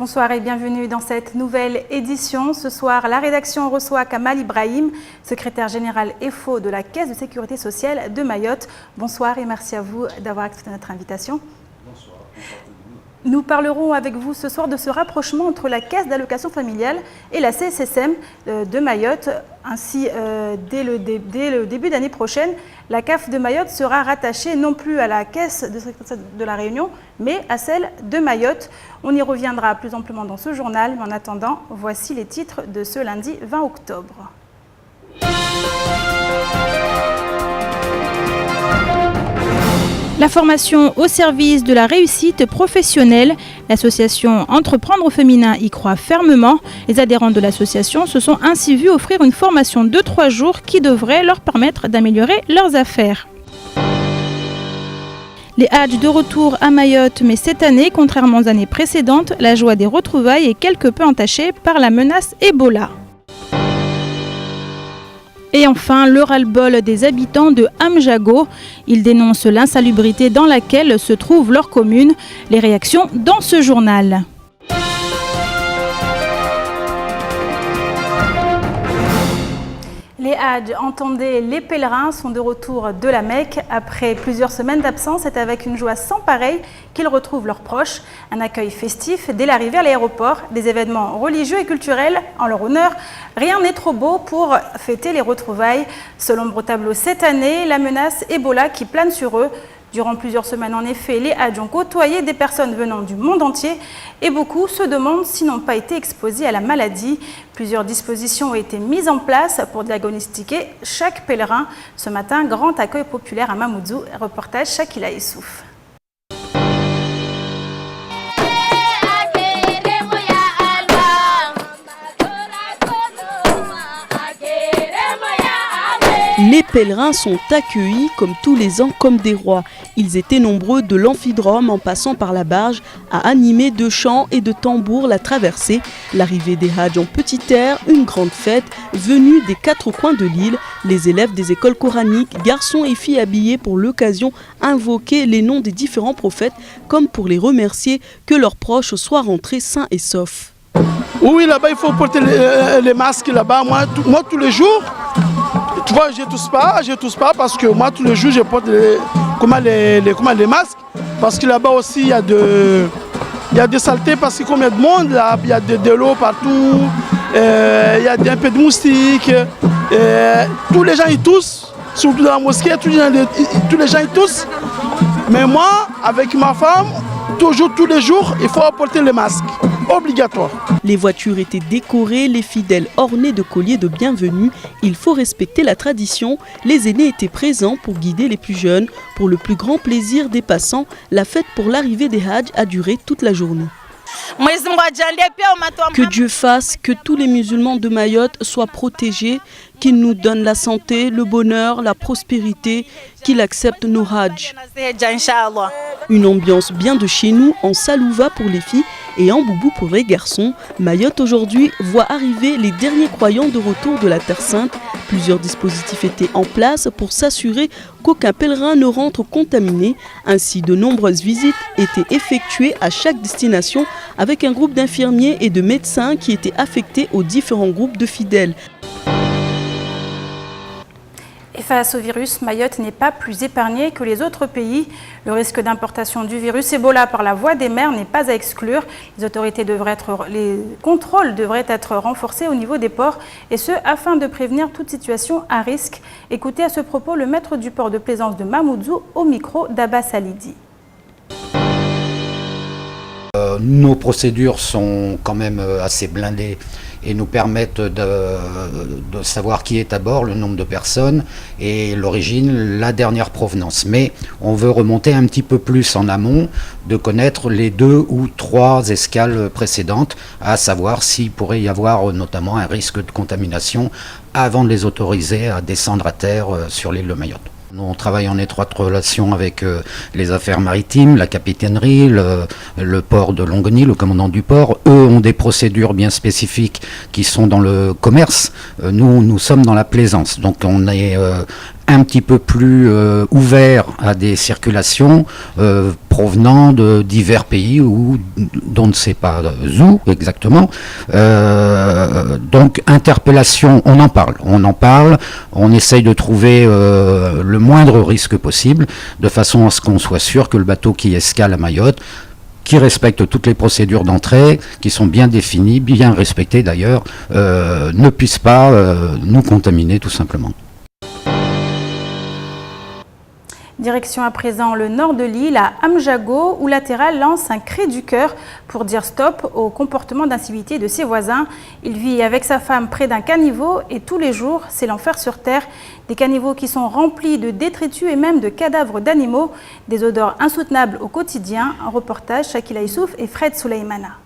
Bonsoir et bienvenue dans cette nouvelle édition. Ce soir, la rédaction reçoit Kamal Ibrahim, secrétaire général EFO de la Caisse de sécurité sociale de Mayotte. Bonsoir et merci à vous d'avoir accepté notre invitation. Bonsoir. Nous parlerons avec vous ce soir de ce rapprochement entre la Caisse d'allocation familiale et la CSSM de Mayotte. Ainsi, dès le début d'année prochaine, la CAF de Mayotte sera rattachée non plus à la Caisse de la Réunion, mais à celle de Mayotte. On y reviendra plus amplement dans ce journal, mais en attendant, voici les titres de ce lundi 20 octobre. La formation au service de la réussite professionnelle. L'association Entreprendre au féminin y croit fermement. Les adhérents de l'association se sont ainsi vus offrir une formation de 3 jours qui devrait leur permettre d'améliorer leurs affaires. Les Hadj de retour à Mayotte, mais cette année, contrairement aux années précédentes, la joie des retrouvailles est quelque peu entachée par la menace Ebola. Et enfin, le ras-le-bol des habitants de Amjago. Ils dénoncent l'insalubrité dans laquelle se trouve leur commune. Les réactions dans ce journal. Les Hadj, entendez, les pèlerins sont de retour de la Mecque. Après plusieurs semaines d'absence, c'est avec une joie sans pareille qu'ils retrouvent leurs proches. Un accueil festif dès l'arrivée à l'aéroport, des événements religieux et culturels en leur honneur. Rien n'est trop beau pour fêter les retrouvailles. Seul ombre au tableau cette année, la menace Ebola qui plane sur eux. Durant plusieurs semaines, en effet, les Hadj ont côtoyé des personnes venant du monde entier et beaucoup se demandent s'ils n'ont pas été exposés à la maladie. Plusieurs dispositions ont été mises en place pour diagnostiquer chaque pèlerin. Ce matin, grand accueil populaire à Mamoudzou. Reportage Shakila Issouf. Les pèlerins sont accueillis comme tous les ans comme des rois. Ils étaient nombreux de l'amphidrome en passant par la barge à animer de chants et de tambours la traversée. L'arrivée des Hadj en petit air, une grande fête venue des 4 coins de l'île. Les élèves des écoles coraniques, garçons et filles habillés pour l'occasion, invoquaient les noms des différents prophètes comme pour les remercier que leurs proches soient rentrés sains et saufs. Oui, là-bas il faut porter les masques là-bas. Moi tous les jours. Tu vois, je ne tousse pas parce que moi, tous les jours, je porte les masques. Parce que là-bas aussi, il y a des saletés parce que comme il y a de monde, là, il y a de l'eau partout, il y a un peu de moustiques. Tous les gens, ils toussent, surtout dans la mosquée, tous les gens, ils toussent. Mais moi, avec ma femme, toujours, tous les jours, il faut apporter les masques. Obligatoire. Les voitures étaient décorées, les fidèles ornés de colliers de bienvenue. Il faut respecter la tradition. Les aînés étaient présents pour guider les plus jeunes. Pour le plus grand plaisir des passants, la fête pour l'arrivée des Hadj a duré toute la journée. Que Dieu fasse que tous les musulmans de Mayotte soient protégés, qu'il nous donne la santé, le bonheur, la prospérité, qu'il accepte nos Hadj. Une ambiance bien de chez nous en Salouva pour les filles et en Boubou pour les garçons. Mayotte aujourd'hui voit arriver les derniers croyants de retour de la Terre Sainte. Plusieurs dispositifs étaient en place pour s'assurer qu'aucun pèlerin ne rentre contaminé. Ainsi, de nombreuses visites étaient effectuées à chaque destination avec un groupe d'infirmiers et de médecins qui étaient affectés aux différents groupes de fidèles. Et face au virus, Mayotte n'est pas plus épargnée que les autres pays. Le risque d'importation du virus Ebola par la voie des mers n'est pas à exclure. Les contrôles devraient être renforcés au niveau des ports, et ce, afin de prévenir toute situation à risque. Écoutez à ce propos le maître du port de plaisance de Mamoudzou au micro d'Abbas Alidi. Nos procédures sont quand même assez blindées et nous permettent de savoir qui est à bord, le nombre de personnes et l'origine, la dernière provenance. Mais on veut remonter un petit peu plus en amont, de connaître les 2 ou 3 escales précédentes, à savoir s'il pourrait y avoir notamment un risque de contamination avant de les autoriser à descendre à terre sur l'île de Mayotte. On travaille en étroite relation avec les affaires maritimes, la capitainerie, le port de Longoni, le commandant du port. Eux ont des procédures bien spécifiques qui sont dans le commerce. Nous sommes dans la plaisance. Donc on est un petit peu plus ouvert à des circulations provenant de divers pays ou dont on ne sait pas où exactement. Donc interpellation, on en parle, on essaye de trouver le moindre risque possible, de façon à ce qu'on soit sûr que le bateau qui escale à Mayotte, qui respecte toutes les procédures d'entrée, qui sont bien définies, bien respectées d'ailleurs, ne puisse pas nous contaminer tout simplement. Direction à présent le nord de l'île, à Amjago, où Latéral lance un cri du cœur pour dire stop au comportement d'incivilité de ses voisins. Il vit avec sa femme près d'un caniveau et tous les jours, c'est l'enfer sur terre. Des caniveaux qui sont remplis de détritus et même de cadavres d'animaux. Des odeurs insoutenables au quotidien. Un reportage, Shakila Issouf et Fred Souleymana.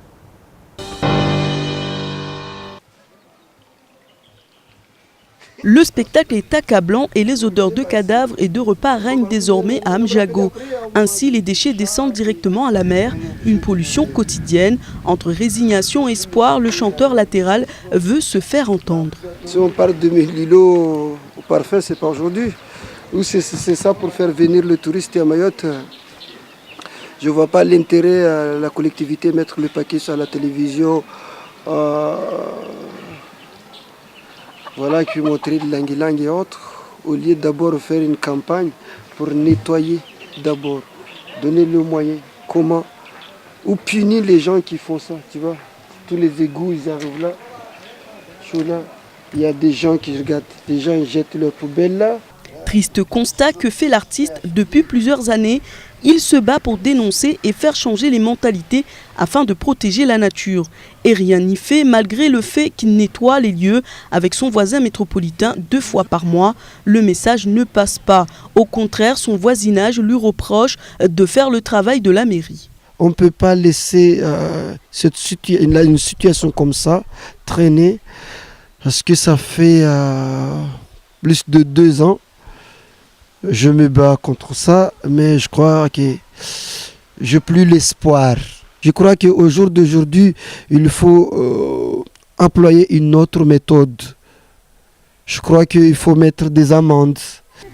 Le spectacle est accablant et les odeurs de cadavres et de repas règnent désormais à Amjago. Ainsi, les déchets descendent directement à la mer, une pollution quotidienne. Entre résignation et espoir, le chanteur Latéral veut se faire entendre. Si on parle de l'îlot au parfum, c'est pas aujourd'hui. Ou c'est ça pour faire venir le touriste à Mayotte. Je ne vois pas l'intérêt à la collectivité mettre le paquet sur la télévision. Voilà, qui montrer de langue et autres, au lieu d'abord faire une campagne pour nettoyer d'abord, donner le moyen, comment, ou punir les gens qui font ça, tu vois. Tous les égouts, ils arrivent là, il y a des gens qui regardent, des gens ils jettent leurs poubelles là. Triste constat que fait l'artiste depuis plusieurs années. Il se bat pour dénoncer et faire changer les mentalités afin de protéger la nature. Et rien n'y fait malgré le fait qu'il nettoie les lieux avec son voisin métropolitain 2 fois par mois. Le message ne passe pas. Au contraire, son voisinage lui reproche de faire le travail de la mairie. On ne peut pas laisser une situation comme ça traîner parce que ça fait plus de 2 ans. Je me bats contre ça, mais je crois que je n'ai plus l'espoir. Je crois qu'au jour d'aujourd'hui, il faut employer une autre méthode. Je crois qu'il faut mettre des amendes.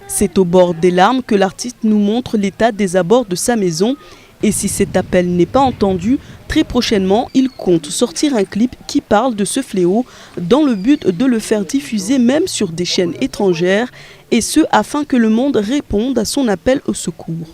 C'est au bord des larmes que l'artiste nous montre l'état des abords de sa maison. Et si cet appel n'est pas entendu, très prochainement, il compte sortir un clip qui parle de ce fléau dans le but de le faire diffuser même sur des chaînes étrangères, et ce afin que le monde réponde à son appel au secours.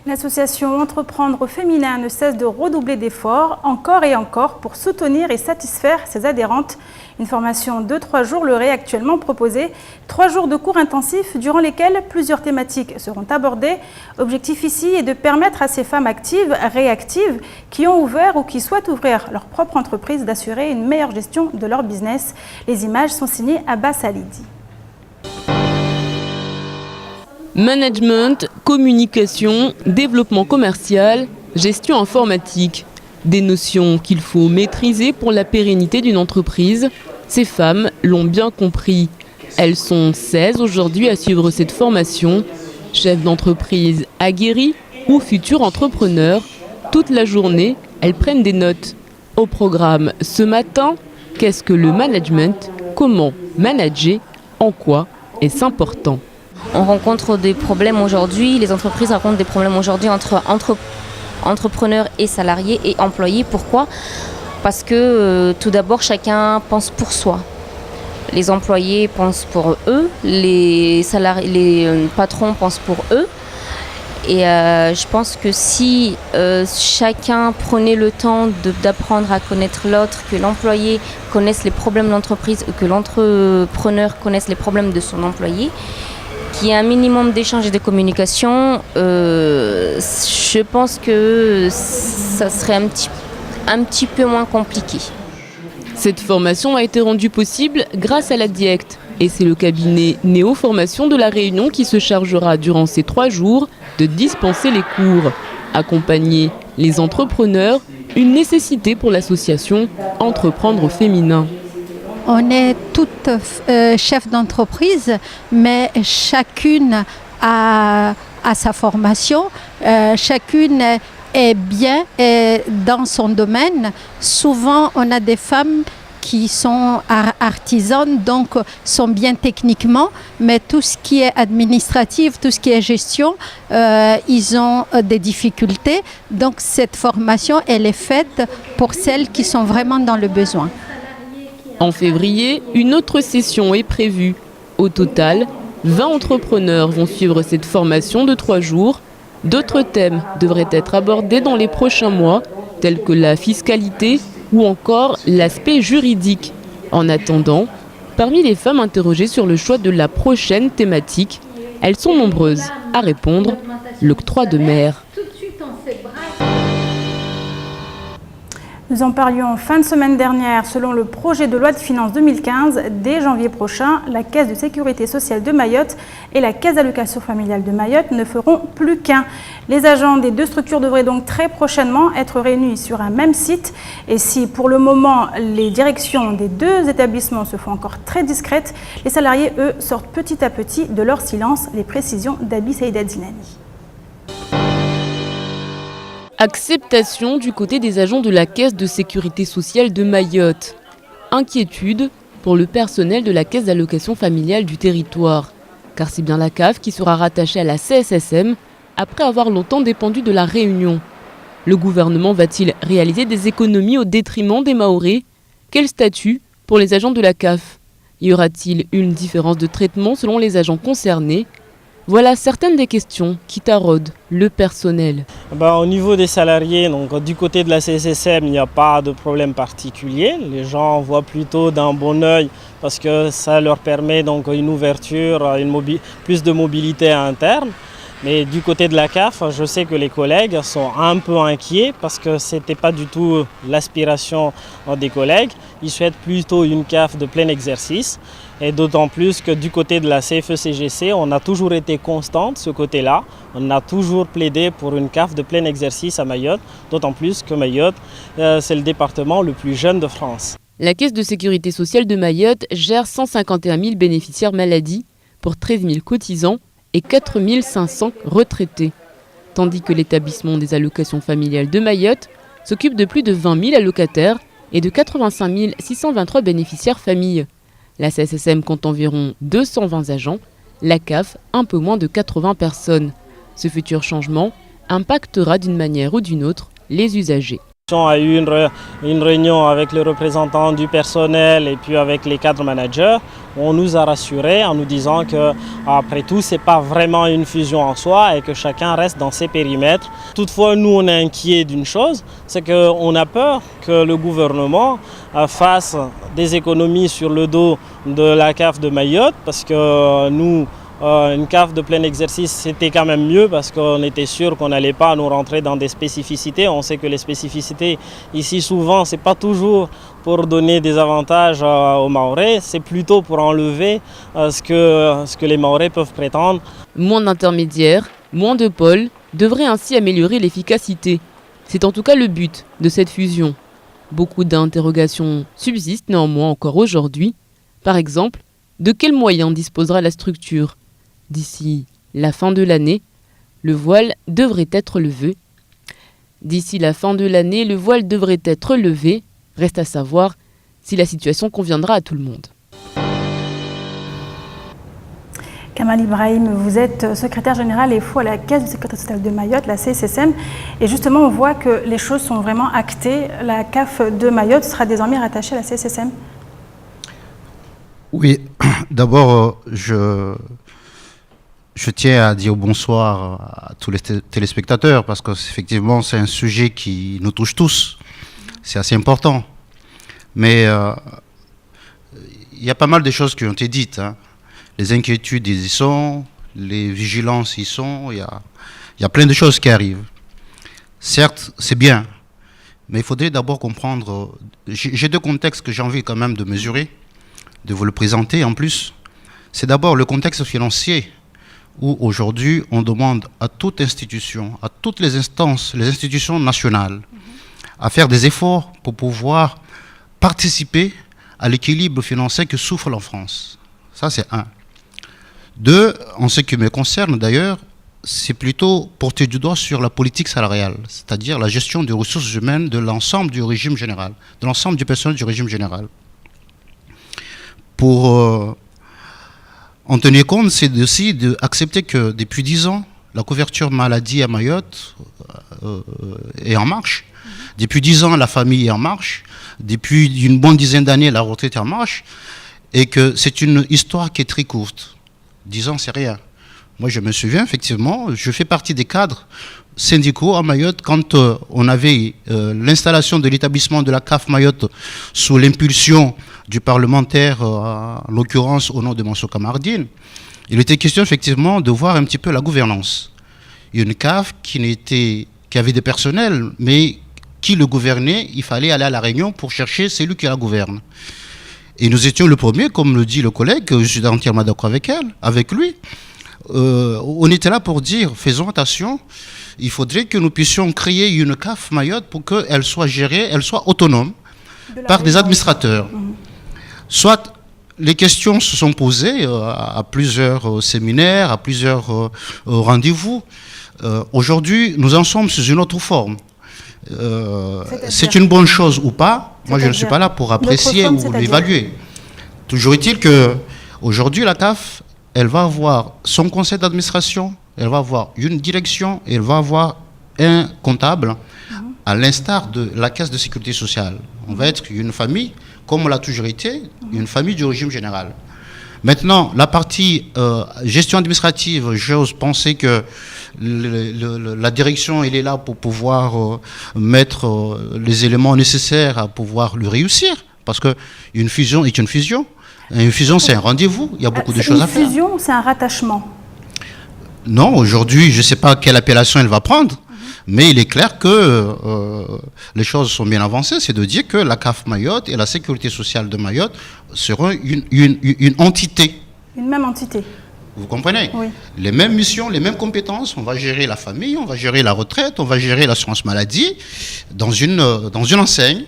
L'association Entreprendre Féminin ne cesse de redoubler d'efforts, encore et encore, pour soutenir et satisfaire ses adhérentes. Une formation de 3 jours leur est actuellement proposée. 3 jours de cours intensifs durant lesquels plusieurs thématiques seront abordées. Objectif ici est de permettre à ces femmes actives, réactives, qui ont ouvert ou qui souhaitent ouvrir leur propre entreprise d'assurer une meilleure gestion de leur business. Les images sont signées Abbas Alidi. Management, communication, développement commercial, gestion informatique. Des notions qu'il faut maîtriser pour la pérennité d'une entreprise. Ces femmes l'ont bien compris. Elles sont 16 aujourd'hui à suivre cette formation. Chefs d'entreprise aguerris ou futurs entrepreneurs. Toute la journée, elles prennent des notes. Au programme ce matin, qu'est-ce que le management? Comment manager? En quoi est-ce important? On rencontre des problèmes aujourd'hui, les entreprises rencontrent des problèmes aujourd'hui entre entrepreneurs et salariés et employés. Pourquoi? Parce que tout d'abord, chacun pense pour soi. Les employés pensent pour eux, les patrons pensent pour eux. Et je pense que si chacun prenait le temps d'apprendre à connaître l'autre, que l'employé connaisse les problèmes de l'entreprise ou que l'entrepreneur connaisse les problèmes de son employé, qu'il y ait un minimum d'échange et de communication, je pense que ça serait un petit peu moins compliqué. Cette formation a été rendue possible grâce à la DIECT. Et c'est le cabinet Néo Formation de La Réunion qui se chargera durant ces 3 jours de dispenser les cours. Accompagner les entrepreneurs, une nécessité pour l'association Entreprendre Féminin. On est toutes chefs d'entreprise, mais chacune a sa formation, chacune est bien dans son domaine. Souvent, on a des femmes qui sont artisans, donc sont bien techniquement, mais tout ce qui est administratif, tout ce qui est gestion, ils ont des difficultés. Donc cette formation, elle est faite pour celles qui sont vraiment dans le besoin. En février, une autre session est prévue. Au total, 20 entrepreneurs vont suivre cette formation de 3 jours. D'autres thèmes devraient être abordés dans les prochains mois, tels que la fiscalité ou encore l'aspect juridique. En attendant, parmi les femmes interrogées sur le choix de la prochaine thématique, elles sont nombreuses à répondre l'octroi de mer. Nous en parlions en fin de semaine dernière. Selon le projet de loi de finances 2015, dès janvier prochain, la Caisse de sécurité sociale de Mayotte et la Caisse d'allocation familiale de Mayotte ne feront plus qu'un. Les agents des deux structures devraient donc très prochainement être réunis sur un même site. Et si pour le moment, les directions des deux établissements se font encore très discrètes, les salariés, eux, sortent petit à petit de leur silence. Les précisions d'Abi Saïda Dinani. Acceptation du côté des agents de la Caisse de sécurité sociale de Mayotte. Inquiétude pour le personnel de la Caisse d'allocation familiale du territoire. Car c'est bien la CAF qui sera rattachée à la CSSM après avoir longtemps dépendu de la Réunion. Le gouvernement va-t-il réaliser des économies au détriment des Mahorais? Quel statut pour les agents de la CAF? Y aura-t-il une différence de traitement selon les agents concernés? Voilà certaines des questions qui taraudent le personnel. Au niveau des salariés, donc, du côté de la CSSM, il n'y a pas de problème particulier. Les gens voient plutôt d'un bon œil parce que ça leur permet donc une ouverture, plus de mobilité interne. Mais du côté de la CAF, je sais que les collègues sont un peu inquiets parce que ce n'était pas du tout l'aspiration des collègues. Ils souhaitent plutôt une CAF de plein exercice. Et d'autant plus que du côté de la CFE-CGC, on a toujours été constant de ce côté-là. On a toujours plaidé pour une CAF de plein exercice à Mayotte, d'autant plus que Mayotte, c'est le département le plus jeune de France. La Caisse de sécurité sociale de Mayotte gère 151 000 bénéficiaires maladie pour 13 000 cotisants et 4 500 retraités. Tandis que l'établissement des allocations familiales de Mayotte s'occupe de plus de 20 000 allocataires et de 85 623 bénéficiaires familles. La CSSM compte environ 220 agents, la CAF un peu moins de 80 personnes. Ce futur changement impactera d'une manière ou d'une autre les usagers. On a eu une réunion avec les représentants du personnel et puis avec les cadres managers. On nous a rassurés en nous disant qu'après tout, ce n'est pas vraiment une fusion en soi et que chacun reste dans ses périmètres. Toutefois, nous, on est inquiets d'une chose, c'est qu'on a peur que le gouvernement fasse des économies sur le dos de la CAF de Mayotte parce que nous, une CAF de plein exercice, c'était quand même mieux parce qu'on était sûr qu'on n'allait pas nous rentrer dans des spécificités. On sait que les spécificités, ici, souvent, ce n'est pas toujours pour donner des avantages aux Mahorais, c'est plutôt pour enlever ce que les Mahorais peuvent prétendre. Moins d'intermédiaires, moins de pôles devrait ainsi améliorer l'efficacité. C'est en tout cas le but de cette fusion. Beaucoup d'interrogations subsistent néanmoins encore aujourd'hui. Par exemple, de quels moyens disposera la structure? D'ici la fin de l'année, le voile devrait être levé. Reste à savoir si la situation conviendra à tout le monde. Kamal Ibrahim, vous êtes secrétaire général et FO à la Caisse de sécurité sociale de Mayotte, la CSSM. Et justement, on voit que les choses sont vraiment actées. La CAF de Mayotte sera désormais rattachée à la CSSM. Oui, d'abord, je tiens à dire bonsoir à tous les téléspectateurs parce qu'effectivement, c'est un sujet qui nous touche tous. C'est assez important. Mais il y a pas mal de choses qui ont été dites. Les inquiétudes, ils y sont. Les vigilances, ils y sont. Il y a plein de choses qui arrivent. Certes, c'est bien. Mais il faudrait d'abord comprendre... J'ai deux contextes que j'ai envie quand même de mesurer, de vous le présenter en plus. C'est d'abord le contexte financier où aujourd'hui on demande à toute institution, à toutes les instances, les institutions nationales, à faire des efforts pour pouvoir participer à l'équilibre financier que souffre la France. Ça, c'est un. Deux, en ce qui me concerne d'ailleurs, c'est plutôt porter du doigt sur la politique salariale, c'est-à-dire la gestion des ressources humaines de l'ensemble du régime général, de l'ensemble du personnel du régime général. pour en tenir compte, c'est aussi d'accepter que depuis 10 ans, la couverture maladie à Mayotte est en marche. Depuis 10 ans, la famille est en marche. Depuis une bonne dizaine d'années, la retraite est en marche. Et que c'est une histoire qui est très courte. 10 ans, c'est rien. Moi, je me souviens, effectivement, je fais partie des cadres syndicaux à Mayotte quand on avait l'installation de l'établissement de la CAF Mayotte sous l'impulsion du parlementaire, en l'occurrence au nom de Mansour Kamardine. Il était question, effectivement, de voir un petit peu la gouvernance. Une CAF qui avait des personnels, mais qui le gouvernait, il fallait aller à la réunion pour chercher celui qui la gouverne. Et nous étions le premier, comme le dit le collègue, je suis entièrement d'accord avec lui. On était là pour dire, faisons attention, il faudrait que nous puissions créer une CAF Mayotte pour qu'elle soit gérée, elle soit autonome par des administrateurs. Soit les questions se sont posées à plusieurs séminaires, à plusieurs rendez-vous. Aujourd'hui, nous en sommes sous une autre forme. C'est une bonne chose ou pas, moi je ne suis pas là pour apprécier ou l'évaluer. Toujours est-il qu'aujourd'hui la CAF, elle va avoir son conseil d'administration, elle va avoir une direction, et elle va avoir un comptable, à l'instar de la caisse de sécurité sociale. On va être une famille, comme on l'a toujours été, une famille du régime général. Maintenant, la partie gestion administrative, j'ose penser que la direction, elle est là pour pouvoir mettre les éléments nécessaires à pouvoir le réussir. Parce qu'une fusion est une fusion. Une fusion, c'est un rendez-vous. Il y a beaucoup de choses à faire. Une fusion ou c'est un rattachement? Non, aujourd'hui, je ne sais pas quelle appellation elle va prendre. Mais il est clair que les choses sont bien avancées. C'est de dire que la CAF Mayotte et la sécurité sociale de Mayotte seront une entité. Une même entité. Vous comprenez? Oui. Les mêmes missions, les mêmes compétences. On va gérer la famille, on va gérer la retraite, on va gérer l'assurance maladie dans une enseigne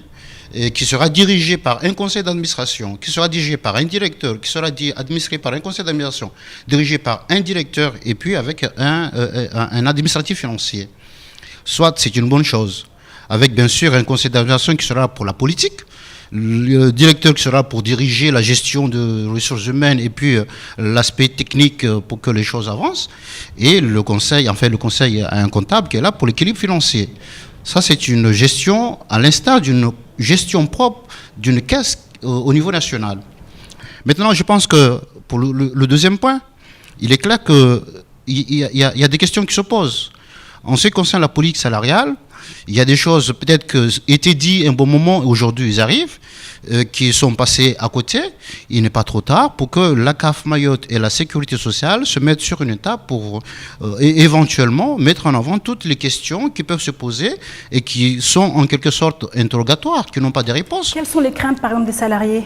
et qui sera dirigée par un conseil d'administration, qui sera dirigée par un directeur, qui sera administré par un conseil d'administration, dirigé par un directeur et puis avec un administratif financier. Soit c'est une bonne chose, avec bien sûr un conseil d'administration qui sera pour la politique, le directeur qui sera pour diriger la gestion de ressources humaines et puis l'aspect technique pour que les choses avancent, et le conseil a un comptable qui est là pour l'équilibre financier. Ça, c'est une gestion à l'instar d'une gestion propre d'une caisse au niveau national. Maintenant, je pense que pour le deuxième point, il est clair qu'il y a des questions qui se posent. En ce qui concerne la politique salariale, il y a des choses peut-être qui étaient dites un bon moment, aujourd'hui ils arrivent, qui sont passées à côté. Il n'est pas trop tard pour que la CAF Mayotte et la sécurité sociale se mettent sur une étape pour éventuellement mettre en avant toutes les questions qui peuvent se poser et qui sont en quelque sorte interrogatoires, qui n'ont pas de réponse. Quelles sont les craintes par exemple des salariés ?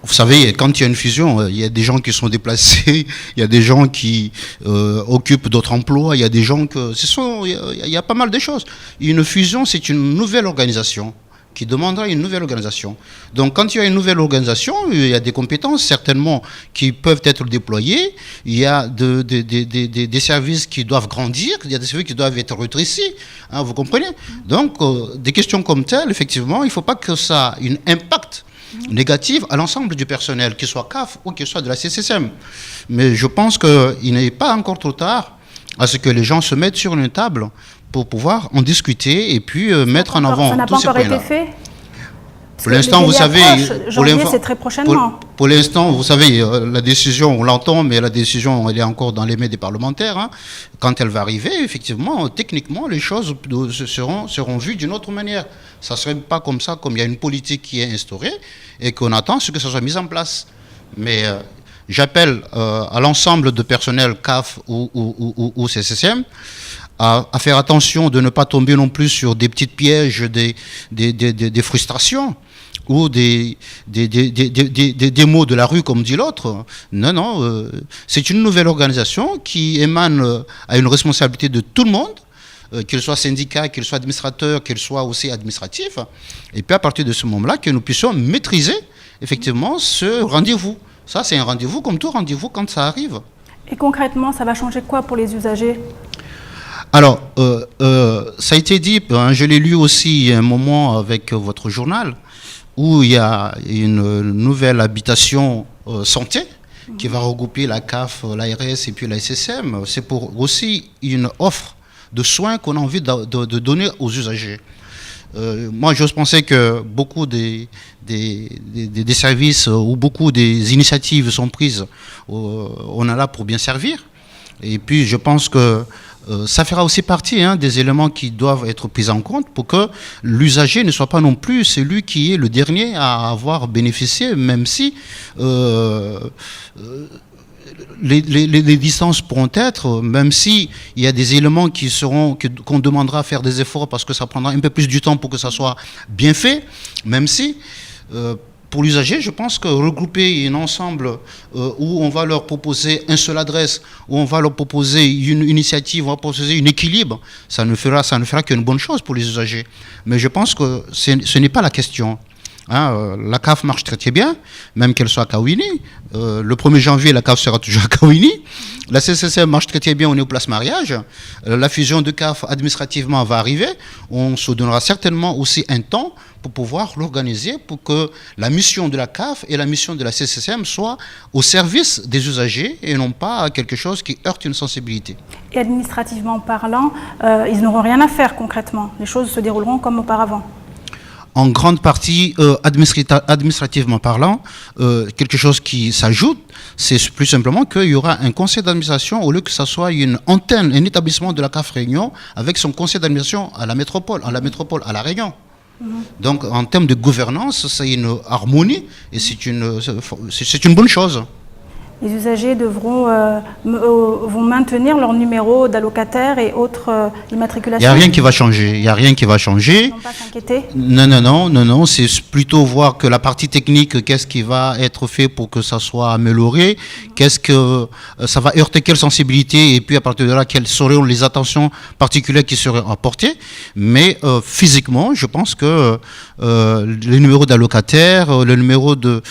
Vous savez, quand il y a une fusion, il y a des gens qui sont déplacés, il y a des gens qui occupent d'autres emplois, il y a des gens que... Il y a pas mal de choses. Une fusion, c'est une nouvelle organisation qui demandera une nouvelle organisation. Donc quand il y a une nouvelle organisation, il y a des compétences certainement qui peuvent être déployées, il y a des services qui doivent grandir, il y a des services qui doivent être rétrécis, hein, vous comprenez? Donc des questions comme telles, effectivement, il ne faut pas que ça ait un impact négative à l'ensemble du personnel, qu'il soit CAF ou qu'il soit de la CCSM. Mais je pense qu'il n'est pas encore trop tard à ce que les gens se mettent sur une table pour pouvoir en discuter et puis mettre en avant tous ces points-là. Ça n'a pas encore été fait ? Pour l'instant, vous savez... Janvier, c'est très prochainement. Pour l'instant, vous savez, la décision, on l'entend, mais la décision, elle est encore dans les mains des parlementaires. Hein. Quand elle va arriver, effectivement, techniquement, les choses seront vues d'une autre manière. Ça ne serait pas comme ça, comme il y a une politique qui est instaurée et qu'on attend ce que ça soit mis en place. Mais j'appelle à l'ensemble de personnel CAF ou CCSM à faire attention de ne pas tomber non plus sur des petits pièges, des frustrations ou des mots de la rue, comme dit l'autre. Non, c'est une nouvelle organisation qui émane à une responsabilité de tout le monde, qu'il soit syndicat, qu'il soit administrateur, qu'il soit aussi administratif. Et puis à partir de ce moment-là, que nous puissions maîtriser effectivement ce rendez-vous. Ça, c'est un rendez-vous comme tout rendez-vous quand ça arrive. Et concrètement, ça va changer quoi pour les usagers ? Alors, ça a été dit, hein, je l'ai lu aussi un moment avec votre journal. où il y a une nouvelle habitation santé qui va regrouper la CAF, l'ARS et puis la SSM. C'est pour aussi une offre de soins qu'on a envie de donner aux usagers. Moi, j'ose penser que beaucoup des services ou beaucoup des initiatives sont prises, on est là pour bien servir. Et puis, je pense que ça fera aussi partie des éléments qui doivent être pris en compte pour que l'usager ne soit pas non plus celui qui est le dernier à avoir bénéficié, même si les distances pourront être, même s'il y a des éléments qu'on demandera à faire des efforts parce que ça prendra un peu plus du temps pour que ça soit bien fait, même si pour l'usager, je pense que regrouper un ensemble où on va leur proposer une seule adresse, où on va leur proposer une initiative, on va proposer un équilibre, ça ne fera qu'une bonne chose pour les usagers. Mais je pense que ce n'est pas la question. La CAF marche très très bien, même qu'elle soit à Kawini. Le 1er janvier, la CAF sera toujours à Kawini. La CCCM marche très très bien, on est au place mariage. La fusion de CAF administrativement va arriver. On se donnera certainement aussi un temps pour pouvoir l'organiser, pour que la mission de la CAF et la mission de la CCCM soient au service des usagers et non pas quelque chose qui heurte une sensibilité. Et administrativement parlant, ils n'auront rien à faire concrètement. Les choses se dérouleront comme auparavant. En grande partie, administrativement parlant, quelque chose qui s'ajoute, c'est plus simplement qu'il y aura un conseil d'administration au lieu que ça soit une antenne, un établissement de la CAF Réunion avec son conseil d'administration à la métropole, à la Réunion. Donc, en termes de gouvernance, c'est une harmonie et c'est une bonne chose. Les usagers vont maintenir leur numéro d'allocataire et autres immatriculations. Il n'y a rien qui va changer. Il n'y a rien qui va changer. Ils ne vont pas s'inquiéter. Non. C'est plutôt voir que la partie technique, qu'est-ce qui va être fait pour que ça soit amélioré, qu'est-ce que ça va heurter, quelle sensibilité, et puis à partir de là, quelles seront les attentions particulières qui seraient apportées. Mais physiquement, je pense que le numéro d'allocataire, le numéro de...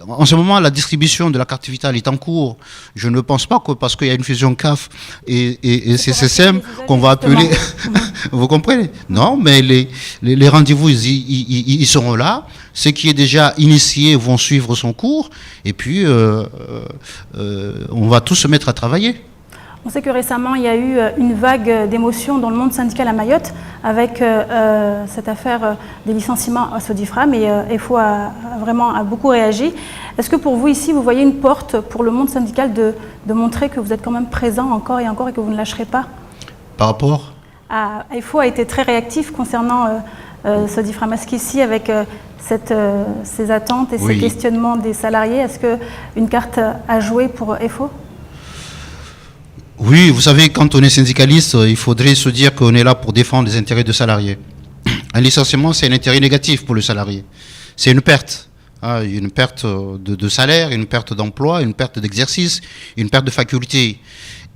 en ce moment, la distribution de la carte vitale est en cours. Je ne pense pas que parce qu'il y a une fusion CAF et CCCM qu'on va appeler... Vous comprenez? Non, mais les rendez-vous, ils seront là. Ceux qui est déjà initiés vont suivre son cours. Et puis, on va tous se mettre à travailler. On sait que récemment, il y a eu une vague d'émotions dans le monde syndical à Mayotte avec cette affaire des licenciements à Sodifram et EFO a beaucoup réagi. Est-ce que pour vous ici, vous voyez une porte pour le monde syndical de montrer que vous êtes quand même présent encore et que vous ne lâcherez pas? Par rapport EFO a été très réactif concernant Sodifram. Est-ce qu'ici, avec ces attentes et ces questionnements des salariés, est-ce qu'une carte a joué pour EFO? Oui, vous savez, quand on est syndicaliste, il faudrait se dire qu'on est là pour défendre les intérêts des salariés. Un licenciement, c'est un intérêt négatif pour le salarié. C'est une perte de salaire, une perte d'emploi, une perte d'exercice, une perte de faculté.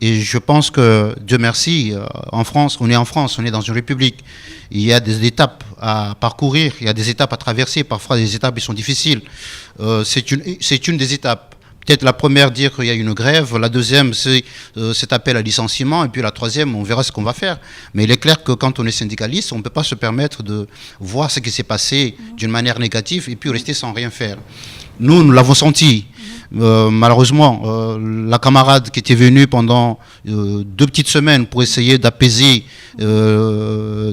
Et je pense que, Dieu merci, en France, on est dans une république. Il y a des étapes à parcourir, il y a des étapes à traverser. Parfois, les étapes sont difficiles. C'est une des étapes. Peut-être la première, dire qu'il y a une grève. La deuxième, c'est cet appel à licenciement. Et puis la troisième, on verra ce qu'on va faire. Mais il est clair que quand on est syndicaliste, on ne peut pas se permettre de voir ce qui s'est passé d'une manière négative et puis rester sans rien faire. Nous l'avons senti. Malheureusement, la camarade qui était venue pendant 2 petites semaines pour essayer d'apaiser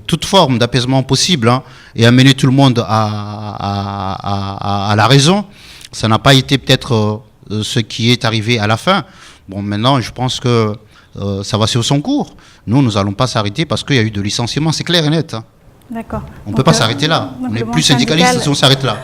toute forme d'apaisement possible et amener tout le monde à la raison, ça n'a pas été peut-être... ce qui est arrivé à la fin. Bon, maintenant, je pense que ça va suivre son cours. Nous n'allons pas s'arrêter parce qu'il y a eu de licenciements, c'est clair et net. D'accord. On ne peut pas s'arrêter là. On n'est plus syndicaliste si on s'arrête là.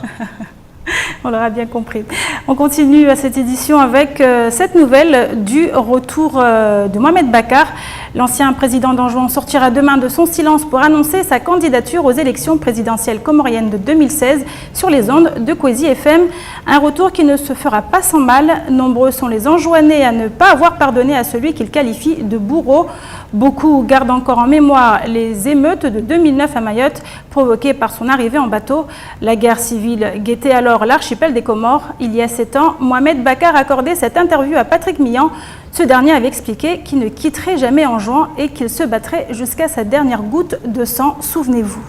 On l'aura bien compris. On continue à cette édition avec cette nouvelle du retour de Mohamed Bakar. L'ancien président d'Anjouan sortira demain de son silence pour annoncer sa candidature aux élections présidentielles comoriennes de 2016 sur les ondes de Kwezi FM. Un retour qui ne se fera pas sans mal. Nombreux sont les Anjouanais à ne pas avoir pardonné à celui qu'il qualifie de bourreau. Beaucoup gardent encore en mémoire les émeutes de 2009 à Mayotte provoquées par son arrivée en bateau. La guerre civile guettait alors l'archipel des Comores. Il y a 7 ans, Mohamed Bakar accordait cette interview à Patrick Millan. Ce dernier avait expliqué qu'il ne quitterait jamais Anjouan et qu'il se battrait jusqu'à sa dernière goutte de sang. Souvenez-vous.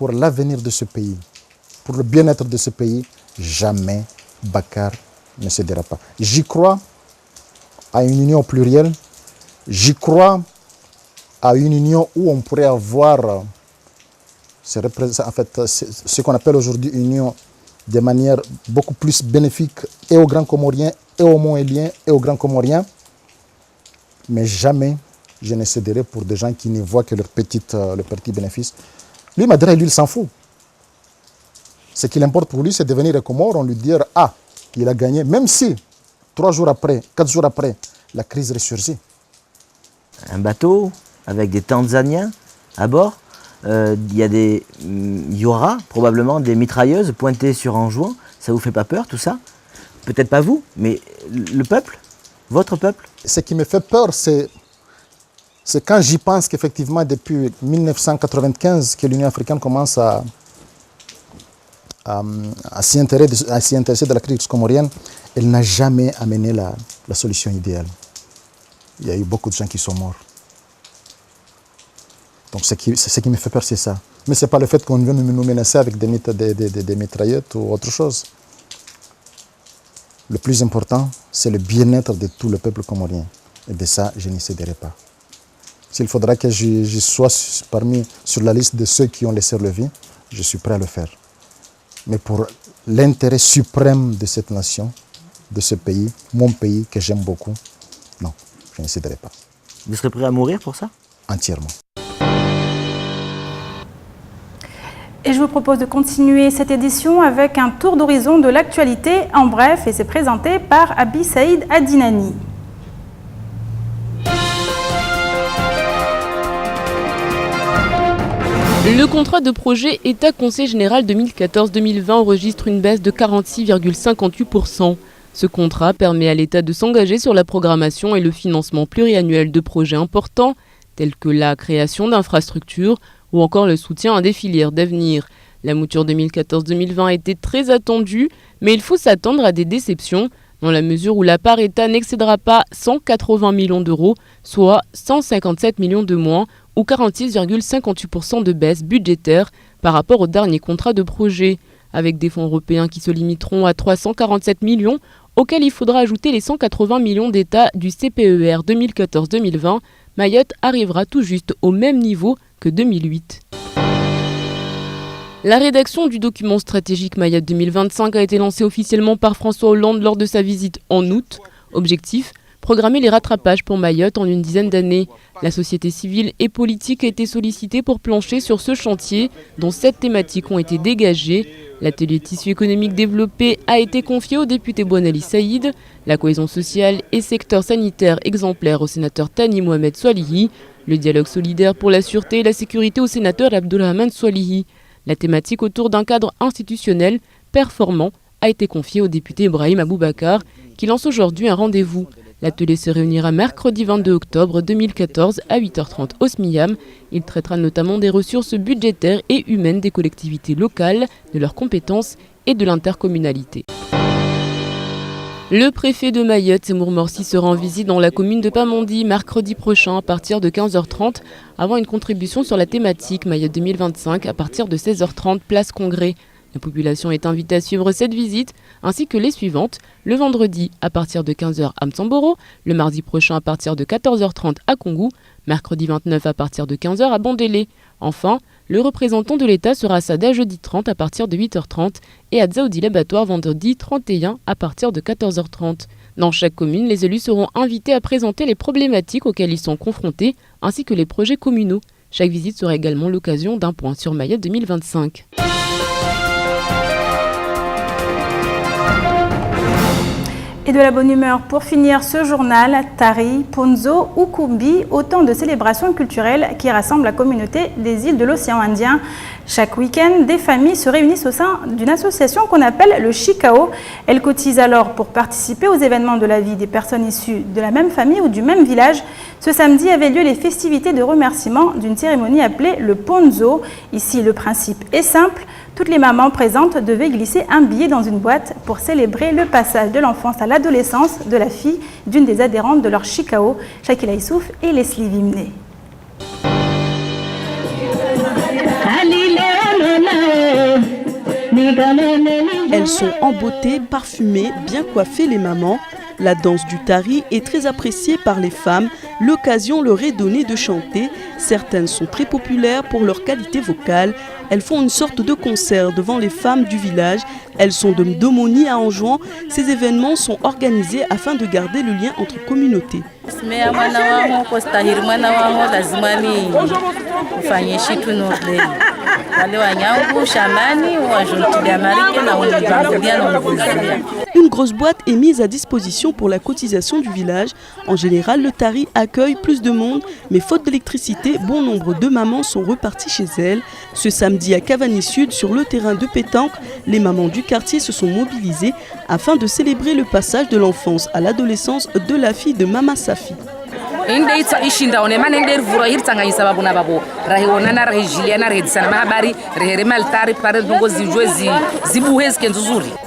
pour l'avenir de ce pays, pour le bien-être de ce pays, jamais Bakar ne cédera pas. J'y crois à une union plurielle, j'y crois à une union où on pourrait avoir ce qu'on appelle aujourd'hui une union de manière beaucoup plus bénéfique et aux Grands Comoriens, et aux Moéliens, et aux Grands Comoriens. Mais jamais je ne céderai pour des gens qui ne voient que leur petit bénéfice. Lui, Madera, lui, il s'en fout. Ce qu'il importe pour lui, c'est de venir aux Comores, on lui dire « Ah, il a gagné », même si 3 jours après, 4 jours après, la crise ressurgit. Un bateau avec des Tanzaniens à bord, il y aura probablement des mitrailleuses pointées sur Anjouan. Ça vous fait pas peur tout ça? Peut-être pas vous, mais le peuple, votre peuple. Ce qui me fait peur, c'est quand j'y pense qu'effectivement depuis 1995 que l'Union africaine commence à s'y intéresser de la crise comorienne, elle n'a jamais amené la solution idéale. Il y a eu beaucoup de gens qui sont morts. Donc ce qui me fait peur, c'est ça. Mais ce n'est pas le fait qu'on vienne nous menacer avec des mitraillettes ou autre chose. Le plus important, c'est le bien-être de tout le peuple comorien. Et de ça, je n'y céderai pas. S'il faudra que je sois sur la liste de ceux qui ont laissé leur vie, je suis prêt à le faire. Mais pour l'intérêt suprême de cette nation, de ce pays, mon pays que j'aime beaucoup, non, je ne céderai pas. Vous serez prêt à mourir pour ça? Entièrement. Et je vous propose de continuer cette édition avec un tour d'horizon de l'actualité en bref, et c'est présenté par Abi Saïd Adinani. Le contrat de projet État-Conseil général 2014-2020 enregistre une baisse de 46,58%. Ce contrat permet à l'État de s'engager sur la programmation et le financement pluriannuel de projets importants, tels que la création d'infrastructures ou encore le soutien à des filières d'avenir. La mouture 2014-2020 a été très attendue, mais il faut s'attendre à des déceptions, dans la mesure où la part État n'excédera pas 180 millions d'euros, soit 157 millions de moins, ou 46,58% de baisse budgétaire par rapport au dernier contrat de projet, avec des fonds européens qui se limiteront à 347 millions, auxquels il faudra ajouter les 180 millions d'État du CPER 2014-2020, Mayotte arrivera tout juste au même niveau que 2008. La rédaction du document stratégique Mayotte 2025 a été lancée officiellement par François Hollande lors de sa visite en août. Objectif : programmer les rattrapages pour Mayotte en une dizaine d'années. La société civile et politique a été sollicitée pour plancher sur ce chantier, dont 7 thématiques ont été dégagées. L'atelier tissu économique développé a été confié au député Bouanali Saïd, la cohésion sociale et secteur sanitaire exemplaire au sénateur Tani Mohamed Swalihi, le dialogue solidaire pour la sûreté et la sécurité au sénateur Abdourahmane Swalihi. La thématique autour d'un cadre institutionnel performant a été confiée au député Ibrahim Aboubakar, qui lance aujourd'hui un rendez-vous. L'atelier se réunira mercredi 22 octobre 2014 à 8h30 au SMIAM. Il traitera notamment des ressources budgétaires et humaines des collectivités locales, de leurs compétences et de l'intercommunalité. Le préfet de Mayotte, Seymour Morsi, sera en visite dans la commune de Pamandzi mercredi prochain à partir de 15h30 avant une contribution sur la thématique Mayotte 2025 à partir de 16h30 place Congrès. La population est invitée à suivre cette visite, ainsi que les suivantes, le vendredi à partir de 15h à Mtsamboro, le mardi prochain à partir de 14h30 à Kongou, mercredi 29 à partir de 15h à Bandélé. Enfin, le représentant de l'État sera à Sada jeudi 30 à partir de 8h30 et à Dzaoudi l'abattoir vendredi 31 à partir de 14h30. Dans chaque commune, les élus seront invités à présenter les problématiques auxquelles ils sont confrontés, ainsi que les projets communaux. Chaque visite sera également l'occasion d'un point sur Mayotte 2025. Et de la bonne humeur pour finir ce journal, Tari, Ponzo, Ukumbi, autant de célébrations culturelles qui rassemblent la communauté des îles de l'océan Indien. Chaque week-end, des familles se réunissent au sein d'une association qu'on appelle le Chikao. Elles cotisent alors pour participer aux événements de la vie des personnes issues de la même famille ou du même village. Ce samedi avaient lieu les festivités de remerciement d'une cérémonie appelée le Ponzo. Ici, le principe est simple. Toutes les mamans présentes devaient glisser un billet dans une boîte pour célébrer le passage de l'enfance à l'adolescence de la fille d'une des adhérentes de leur Chikao, Shakila Issouf et Leslie Vimné. Elles sont embottées, parfumées, bien coiffées les mamans. La danse du tari est très appréciée par les femmes. L'occasion leur est donnée de chanter. Certaines sont très populaires pour leur qualité vocale. Elles font une sorte de concert devant les femmes du village. Elles sont de Mdomoni à Anjouan. Ces événements sont organisés afin de garder le lien entre communautés. Une grosse boîte est mise à disposition pour la cotisation du village. En général, le tari accueille plus de monde, mais faute d'électricité, bon nombre de mamans sont reparties chez elles. Ce samedi à Cavani Sud, sur le terrain de pétanque, les mamans du quartier se sont mobilisées afin de célébrer le passage de l'enfance à l'adolescence de la fille de Mama Safi.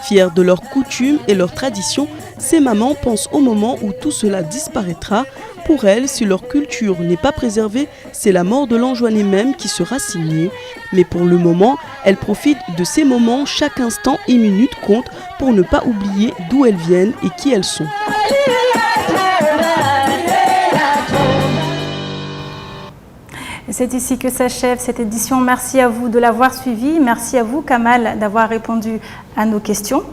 Fiers de leurs coutumes et leurs traditions, ces mamans pensent au moment où tout cela disparaîtra. Pour elles, si leur culture n'est pas préservée, c'est la mort de l'Anjouanais même qui sera signée. Mais pour le moment, elles profitent de ces moments, chaque instant et minute compte pour ne pas oublier d'où elles viennent et qui elles sont. C'est ici que s'achève cette édition. Merci à vous de l'avoir suivi. Merci à vous, Kamal, d'avoir répondu à nos questions.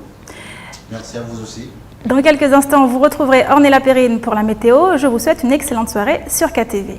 Merci à vous aussi. Dans quelques instants, vous retrouverez Ornella Perrine pour la météo. Je vous souhaite une excellente soirée sur KTV.